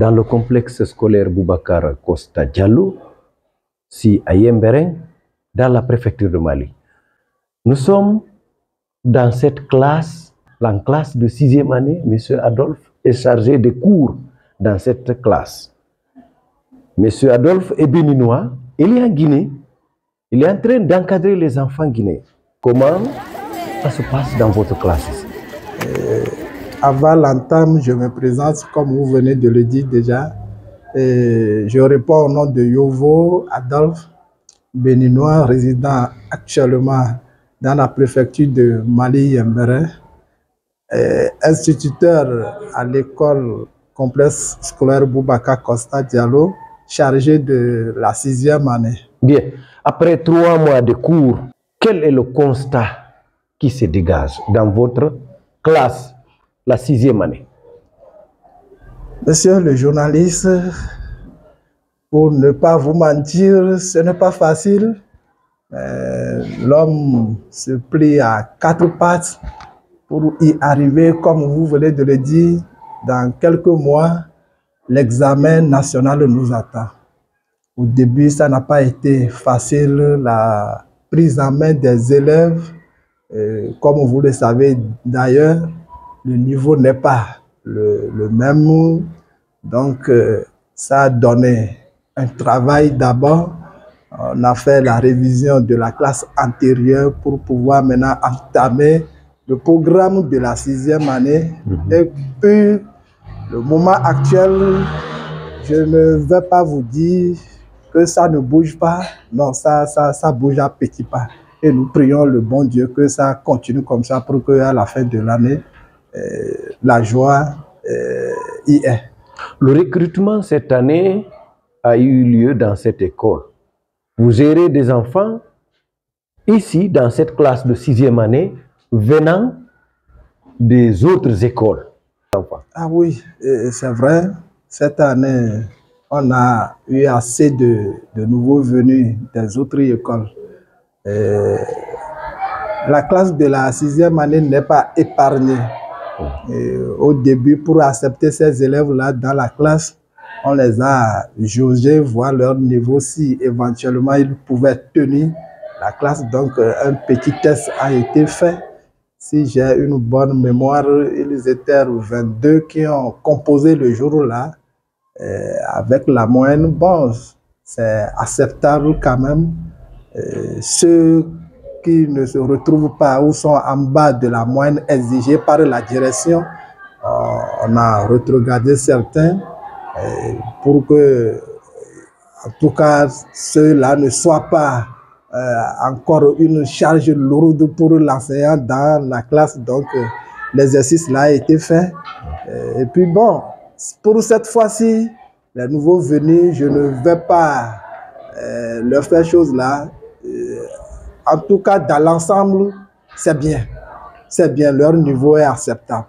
dans le complexe scolaire Boubacar Costa Diallo, si à Yemberen, dans la préfecture de Mali. Nous sommes dans cette classe, la classe de 6e année. M. Adolphe est chargé des cours dans cette classe. M. Adolphe est béninois, il est en Guinée, il est en train d'encadrer les enfants guinéens. Comment ça se passe dans votre classe ici? Avant l'entame, je me présente comme vous venez de le dire déjà. Je réponds au nom de Yovo Adolphe, béninois, résident actuellement dans la préfecture de Mali-Yemberen, instituteur à l'école complexe scolaire Boubacar Costa Diallo, chargé de la 6e année. Bien, après 3 mois de cours, quel est le constat qui se dégage dans votre classe, la 6e année? Monsieur le journaliste, pour ne pas vous mentir, ce n'est pas facile. L'homme se plie à 4 pattes pour y arriver, comme vous venez de le dire. Dans quelques mois, l'examen national nous attend. Au début, ça n'a pas été facile, la prise en main des élèves. Comme vous le savez d'ailleurs, le niveau n'est pas le même. Donc, ça a donné un travail d'abord. On a fait la révision de la classe antérieure pour pouvoir maintenant entamer le programme de la 6e année. Et puis, le moment actuel, je ne vais pas vous dire que ça ne bouge pas. Non, ça bouge à petits pas. Et nous prions le bon Dieu que ça continue comme ça pour qu'à la fin de l'année, la joie y est. Le recrutement cette année a eu lieu dans cette école. Vous gérez des enfants ici, dans cette classe de 6e année, venant des autres écoles. Ah oui, c'est vrai. Cette année, on a eu assez de nouveaux venus des autres écoles. La classe de la 6e année n'est pas épargnée. Au début, pour accepter ces élèves-là dans la classe, on les a jaugés, voir leur niveau, si éventuellement ils pouvaient tenir la classe. Donc, un petit test a été fait. Si j'ai une bonne mémoire, ils étaient 22 qui ont composé le jour-là. Avec la moyenne, bon, c'est acceptable quand même. Ceux qui ne se retrouvent pas ou sont en bas de la moyenne exigée par la direction, on a retrogradé certains pour que, en tout cas, ceux-là ne soient pas encore une charge lourde pour l'enseignant dans la classe. Donc, l'exercice là a été fait. Et puis bon, pour cette fois-ci, les nouveaux venus, je ne vais pas leur faire chose là. En tout cas, dans l'ensemble, c'est bien. C'est bien, leur niveau est acceptable.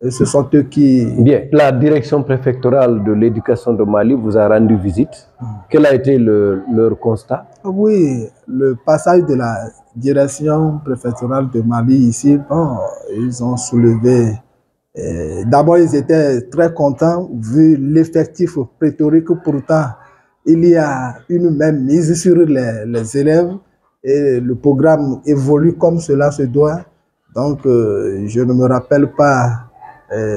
Et ce sont eux qui... Bien, la direction préfectorale de l'éducation de Mali vous a rendu visite. Quel a été leur constat? Oui, le passage de la direction préfectorale de Mali ici, bon, ils ont soulevé... D'abord, ils étaient très contents vu l'effectif pléthorique. Pourtant, il y a une même mise sur les élèves et le programme évolue comme cela se doit. Donc, je ne me rappelle pas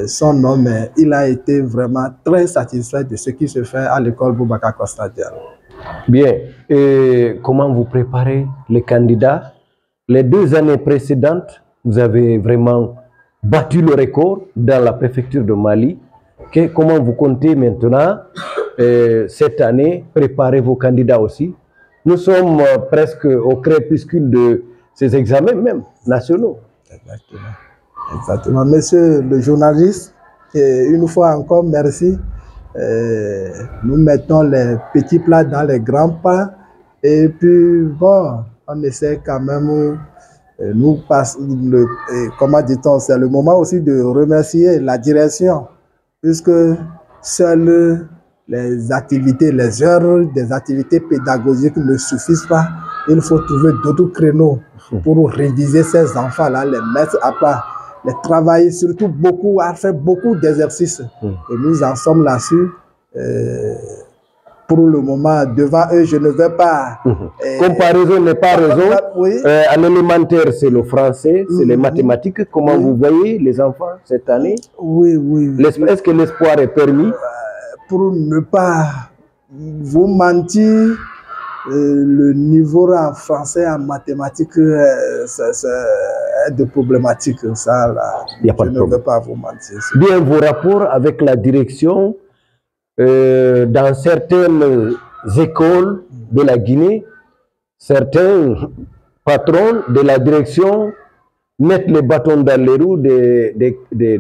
son nom, mais il a été vraiment très satisfait de ce qui se fait à l'école Boubacar Costa Diallo. Bien, et comment vous préparez les candidats? Les 2 années précédentes, vous avez vraiment battu le record dans la préfecture de Mali. Comment vous comptez maintenant, cette année, préparer vos candidats aussi? Nous sommes presque au crépuscule de ces examens même nationaux. Exactement. Exactement. Monsieur le journaliste, une fois encore, merci. Nous mettons les petits plats dans les grands plats. Et puis, bon, on essaie quand même, nous passons, comment dit-on, c'est le moment aussi de remercier la direction, puisque seules les activités, les heures des activités pédagogiques ne suffisent pas. Il faut trouver d'autres créneaux pour réviser ces enfants-là, les mettre à part, les travailler surtout beaucoup, à faire beaucoup d'exercices. Et nous en sommes là-dessus. pour le moment, devant eux, je ne vais pas... Comparaison n'est pas raison. Oui. En élémentaire, c'est le français, c'est les mathématiques. Comment vous voyez les enfants cette année? Oui, oui. Est-ce que l'espoir est permis? Pour ne pas vous mentir, le niveau en français, en mathématiques, c'est de problématique. Ça, là, Il y a pas de je ne vais pas vous mentir. Bien, vos rapports avec la direction, dans certaines écoles de la Guinée, certains patrons de la direction mettent les bâtons dans les roues des